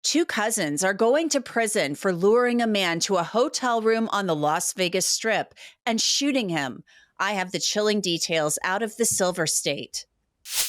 Two cousins are going to prison for luring a man to a hotel room on the Las Vegas Strip and shooting him. I have the chilling details out of the Silver State.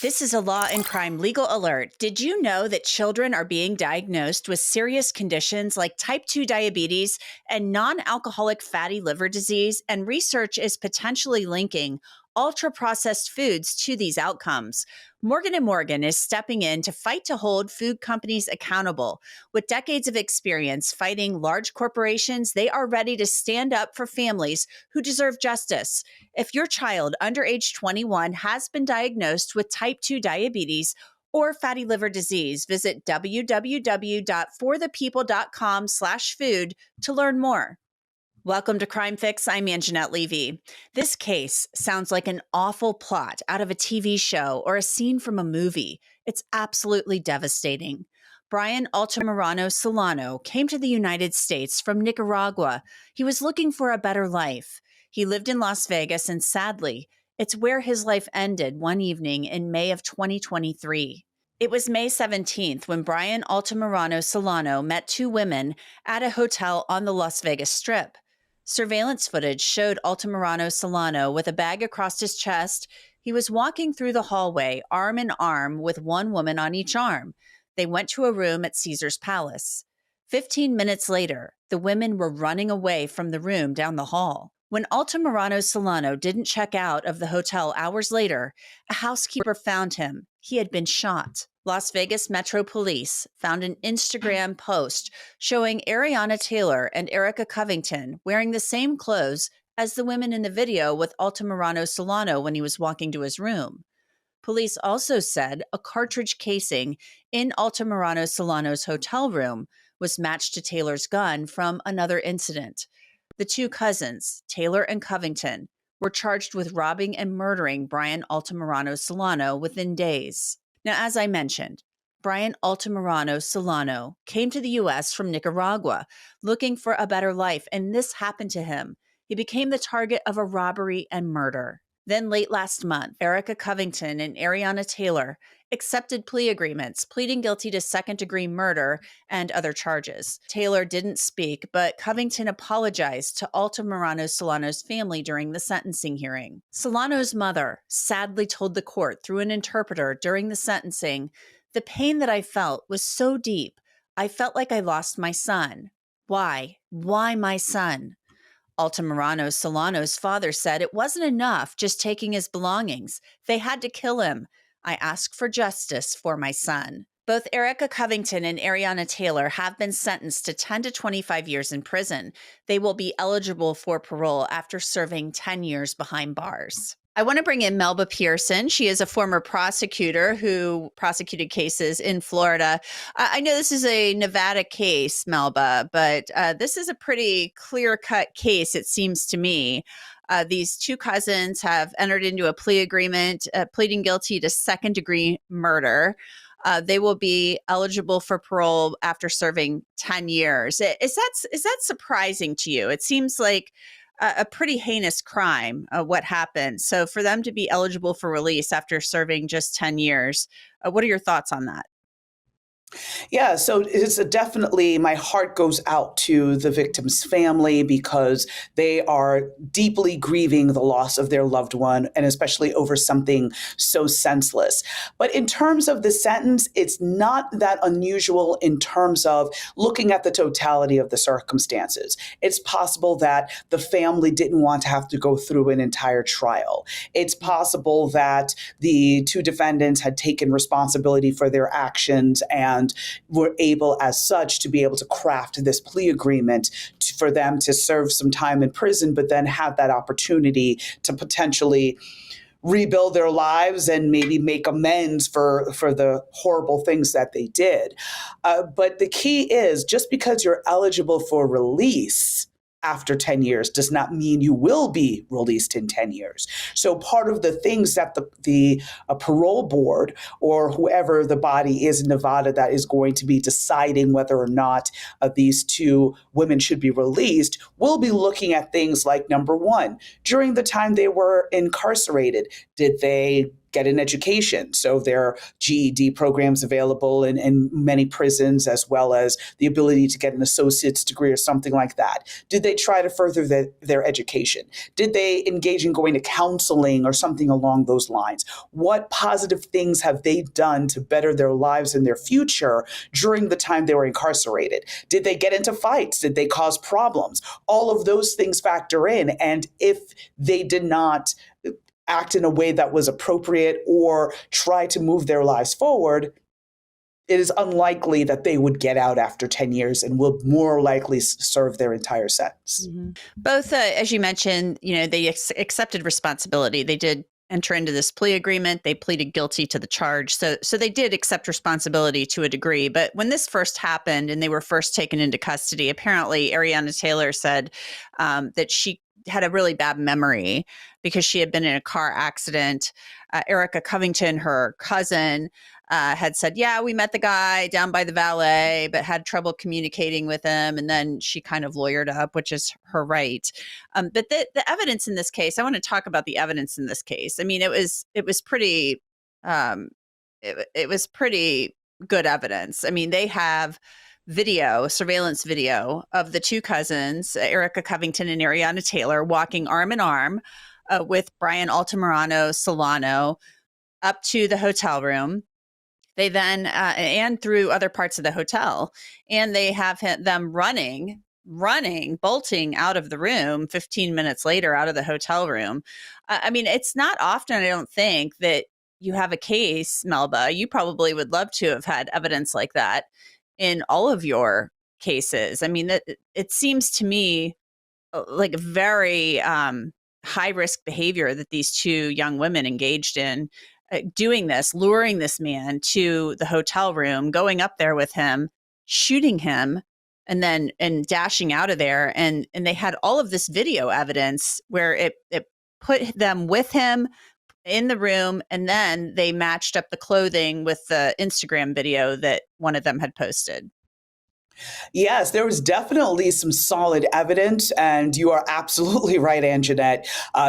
This is a Law and Crime legal alert. Did you know that children are being diagnosed with serious conditions like type 2 diabetes and non-alcoholic fatty liver disease, and research is potentially linking ultra-processed foods to these outcomes? Morgan & Morgan is stepping in to fight to hold food companies accountable. With decades of experience fighting large corporations, they are ready to stand up for families who deserve justice. If your child under age 21 has been diagnosed with type 2 diabetes or fatty liver disease, visit www.forthepeople.com/food to learn more. Welcome to Crime Fix. I'm Anjanette Levy. This case sounds like an awful plot out of a TV show or a scene from a movie. It's absolutely devastating. Brian Altamirano Solano came to the United States from Nicaragua. He was looking for a better life. He lived in Las Vegas, and sadly, it's where his life ended one evening in May of 2023. It was May 17th when Brian Altamirano Solano met two women at a hotel on the Las Vegas Strip. Surveillance footage showed Altamirano Solano with a bag across his chest. He was walking through the hallway, arm in arm, with one woman on each arm. They went to a room at Caesar's Palace. 15 minutes later, the women were running away from the room down the hall. When Altamirano Solano didn't check out of the hotel hours later, a housekeeper found him. He had been shot. Las Vegas Metro Police found an Instagram post showing Ariana Taylor and Erica Covington wearing the same clothes as the women in the video with Altamirano Solano when he was walking to his room. Police also said a cartridge casing in Altamirano Solano's hotel room was matched to Taylor's gun from another incident. The two cousins, Taylor and Covington, were charged with robbing and murdering Brian Altamirano Solano within days. Now, as I mentioned, Brian Altamirano Solano came to the U.S. from Nicaragua looking for a better life, and this happened to him. He became the target of a robbery and murder. Then late last month, Erica Covington and Ariana Taylor accepted plea agreements, pleading guilty to second-degree murder and other charges. Taylor didn't speak, but Covington apologized to Altamirano Solano's family during the sentencing hearing. Solano's mother sadly told the court through an interpreter during the sentencing, "The pain that I felt was so deep. I felt like I lost my son. Why? Why my son?" Altamirano Solano's father said it wasn't enough just taking his belongings. They had to kill him. "I ask for justice for my son." Both Erica Covington and Ariana Taylor have been sentenced to 10 to 25 years in prison. They will be eligible for parole after serving 10 years behind bars. I want to bring in Melba Pearson. She is a former prosecutor who prosecuted cases in Florida. I know this is a Nevada case, Melba, but this is a pretty clear-cut case, it seems to me. These two cousins have entered into a plea agreement, pleading guilty to second-degree murder. They will be eligible for parole after serving 10 years. Is that surprising to you? It seems like a pretty heinous crime, what happened. So for them to be eligible for release after serving just 10 years, what are your thoughts on that? Yeah, so it's definitely my heart goes out to the victim's family because they are deeply grieving the loss of their loved one, and especially over something so senseless. But in terms of the sentence, it's not that unusual in terms of looking at the totality of the circumstances. It's possible that the family didn't want to have to go through an entire trial. It's possible that the two defendants had taken responsibility for their actions and were able as such to be able to craft this plea agreement for them to serve some time in prison, but then have that opportunity to potentially rebuild their lives and maybe make amends for the horrible things that they did. But the key is just because you're eligible for release after 10 years does not mean you will be released in 10 years. So part of the things that the parole board or whoever the body is in Nevada that is going to be deciding whether or not these two women should be released will be looking at things like, number one, during the time they were incarcerated, did they get an education. So there are GED programs available in many prisons, as well as the ability to get an associate's degree or something like that. Did they try to further their education? Did they engage in going to counseling or something along those lines? What positive things have they done to better their lives and their future during the time they were incarcerated? Did they get into fights? Did they cause problems? All of those things factor in. And if they did not act in a way that was appropriate or try to move their lives forward, it is unlikely that they would get out after 10 years and will more likely serve their entire sentence. Mm-hmm. Both, as you mentioned, they accepted responsibility. They did enter into this plea agreement. They pleaded guilty to the charge. So they did accept responsibility to a degree. But when this first happened and they were first taken into custody, apparently Ariana Taylor said that she had a really bad memory because she had been in a car accident. Erica Covington, her cousin, had said, yeah, we met the guy down by the valet, but had trouble communicating with him. And then she kind of lawyered up, which is her right. But the evidence in this case, I want to talk about the evidence in this case. I mean, it was pretty, it was pretty good evidence. I mean, they have surveillance video of the two cousins, Erica Covington and Ariana Taylor, walking arm in arm with Brian Altamirano Solano up to the hotel room. They then, and through other parts of the hotel, and they have them running, bolting out of the room 15 minutes later out of the hotel room. I mean, it's not often, I don't think, that you have a case, Melba. You probably would love to have had evidence like that in all of your cases. I mean, it seems to me like very high risk behavior that these two young women engaged in, doing this, luring this man to the hotel room, going up there with him, shooting him, and dashing out of there. And they had all of this video evidence where it put them with him in the room, and then they matched up the clothing with the Instagram video that one of them had posted. Yes, there was definitely some solid evidence, and you are absolutely right, Anjanette.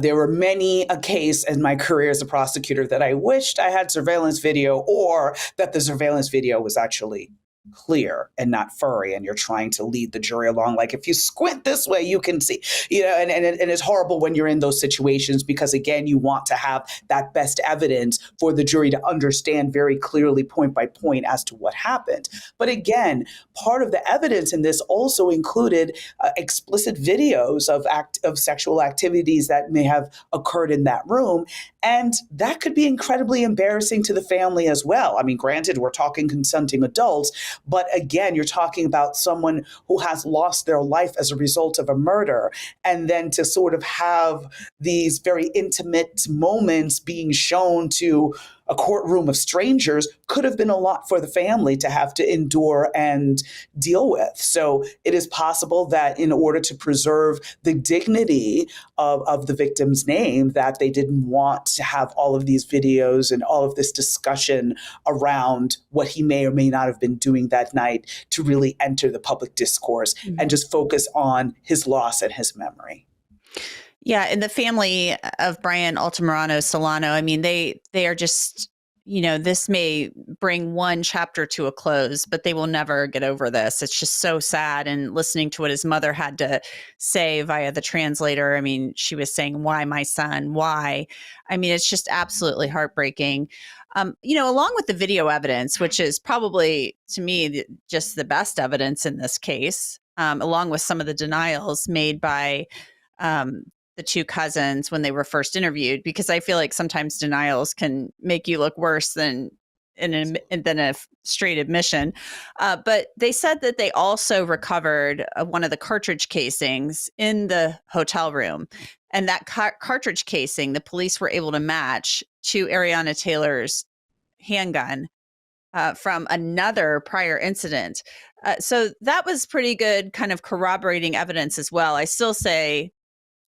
There were many a case in my career as a prosecutor that I wished I had surveillance video, or that the surveillance video was actually clear and not furry, and you're trying to lead the jury along. Like, if you squint this way, you can see, and it's horrible when you're in those situations, because again, you want to have that best evidence for the jury to understand very clearly, point by point, as to what happened. But again, part of the evidence in this also included explicit videos of sexual activities that may have occurred in that room. And that could be incredibly embarrassing to the family as well. I mean, granted, we're talking consenting adults, but again, you're talking about someone who has lost their life as a result of a murder. And then to sort of have these very intimate moments being shown to a courtroom of strangers could have been a lot for the family to have to endure and deal with. So it is possible that in order to preserve the dignity of the victim's name, that they didn't want to have all of these videos and all of this discussion around what he may or may not have been doing that night to really enter the public discourse and just focus on his loss and his memory. Yeah, and the family of Brian Altamirano Solano, I mean, they are just, this may bring one chapter to a close, but they will never get over this. It's just so sad. And listening to what his mother had to say via the translator, I mean, she was saying, "Why, my son? Why?" I mean, it's just absolutely heartbreaking. Along with the video evidence, which is probably, to me, just the best evidence in this case, along with some of the denials made by the two cousins when they were first interviewed, because I feel like sometimes denials can make you look worse than a straight admission. But they said that they also recovered one of the cartridge casings in the hotel room. And that cartridge casing, the police were able to match to Ariana Taylor's handgun from another prior incident. So that was pretty good kind of corroborating evidence as well. I still say,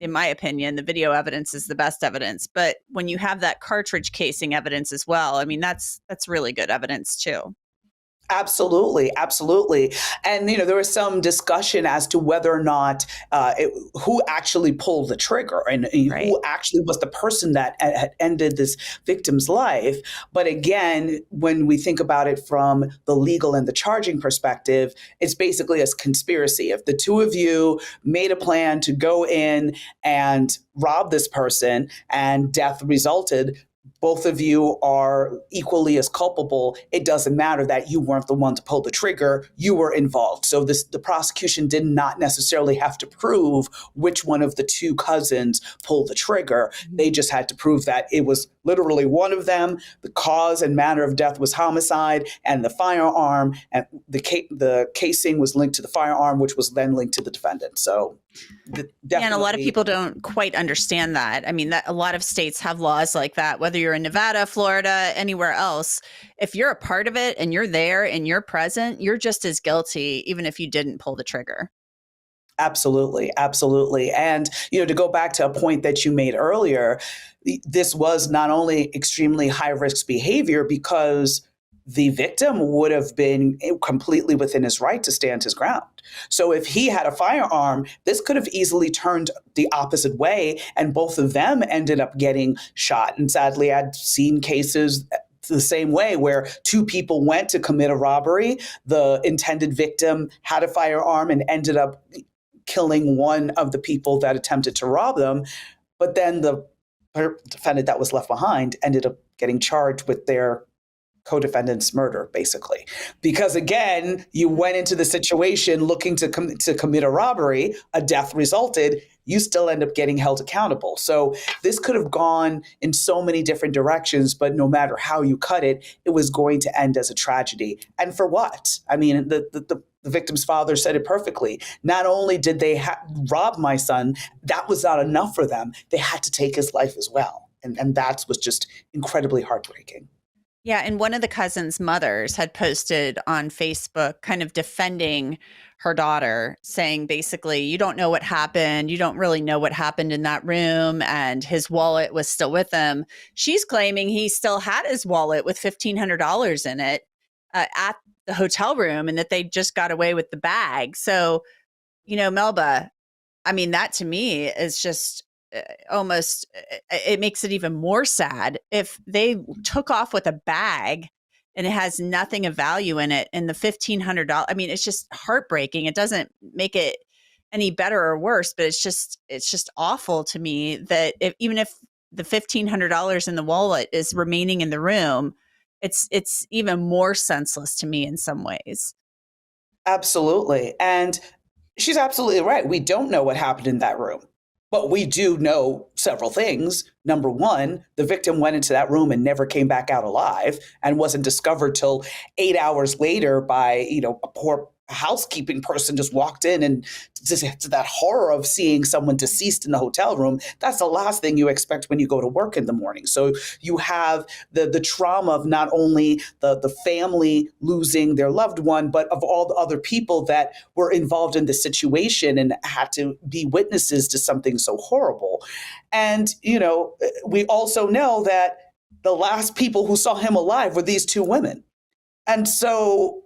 in my opinion, the video evidence is the best evidence. But when you have that cartridge casing evidence as well, I mean, that's really good evidence too. Absolutely, absolutely. And, there was some discussion as to whether or not who actually pulled the trigger and Right. who actually was the person that had ended this victim's life. But again, when we think about it from the legal and the charging perspective, it's basically a conspiracy. If the two of you made a plan to go in and rob this person and death resulted, both of you are equally as culpable. It doesn't matter that you weren't the one to pull the trigger, you were involved. So the prosecution did not necessarily have to prove which one of the two cousins pulled the trigger. They just had to prove that it was literally one of them. The cause and manner of death was homicide, and the firearm and the casing was linked to the firearm, which was then linked to the defendant. So Yeah, and a lot of definitely. people don't quite understand that. I mean, that a lot of states have laws like that, whether you're in Nevada, Florida, anywhere else. If you're a part of it and you're there and you're present, you're just as guilty, even if you didn't pull the trigger. Absolutely, absolutely. And, to go back to a point that you made earlier, this was not only extremely high risk behavior because the victim would have been completely within his right to stand his ground. So if he had a firearm, this could have easily turned the opposite way, and both of them ended up getting shot. And sadly, I'd seen cases the same way where two people went to commit a robbery. The intended victim had a firearm and ended up killing one of the people that attempted to rob them. But then the defendant that was left behind ended up getting charged with their co-defendant's murder, basically. Because again, you went into the situation looking to commit a robbery, a death resulted, you still end up getting held accountable. So this could have gone in so many different directions, but no matter how you cut it, it was going to end as a tragedy. And for what? I mean, the victim's father said it perfectly. Not only did they rob my son, that was not enough for them. They had to take his life as well. And that was just incredibly heartbreaking. Yeah, and one of the cousins' mothers had posted on Facebook kind of defending her daughter, saying basically, you don't know what happened. You don't really know what happened in that room. And his wallet was still with him. She's claiming he still had his wallet with $1,500 in it at the hotel room and that they just got away with the bag. So, Melba, I mean, that to me is just almost, it makes it even more sad if they took off with a bag and it has nothing of value in it and the $1,500. I mean, it's just heartbreaking. It doesn't make it any better or worse, but it's just awful to me that even if the $1,500 in the wallet is remaining in the room, it's even more senseless to me in some ways. Absolutely. And she's absolutely right. We don't know what happened in that room, but we do know several things. Number one, the victim went into that room and never came back out alive and wasn't discovered till 8 hours later by, a poor housekeeping person just walked in, and to that horror of seeing someone deceased in the hotel room. That's the last thing you expect when you go to work in the morning. So you have the trauma of not only the family losing their loved one, but of all the other people that were involved in the situation and had to be witnesses to something so horrible. And, we also know that the last people who saw him alive were these two women. And so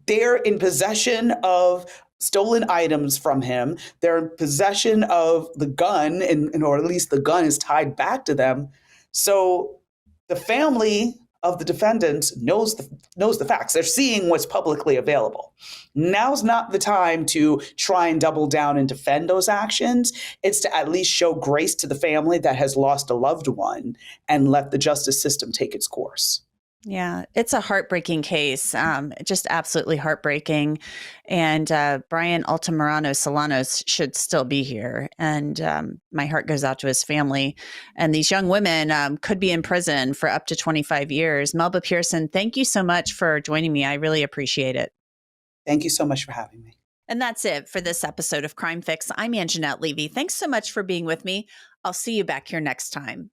they're in possession of stolen items from him. They're in possession of the gun, or at least the gun is tied back to them. So the family of the defendant knows the facts. They're seeing what's publicly available. Now's not the time to try and double down and defend those actions. It's to at least show grace to the family that has lost a loved one and let the justice system take its course. Yeah, it's a heartbreaking case, just absolutely heartbreaking. And Brian Altamirano Solanos should still be here. And my heart goes out to his family. And these young women could be in prison for up to 25 years. Melba Pearson, thank you so much for joining me. I really appreciate it. Thank you so much for having me. And that's it for this episode of Crime Fix. I'm Anjanette Levy. Thanks so much for being with me. I'll see you back here next time.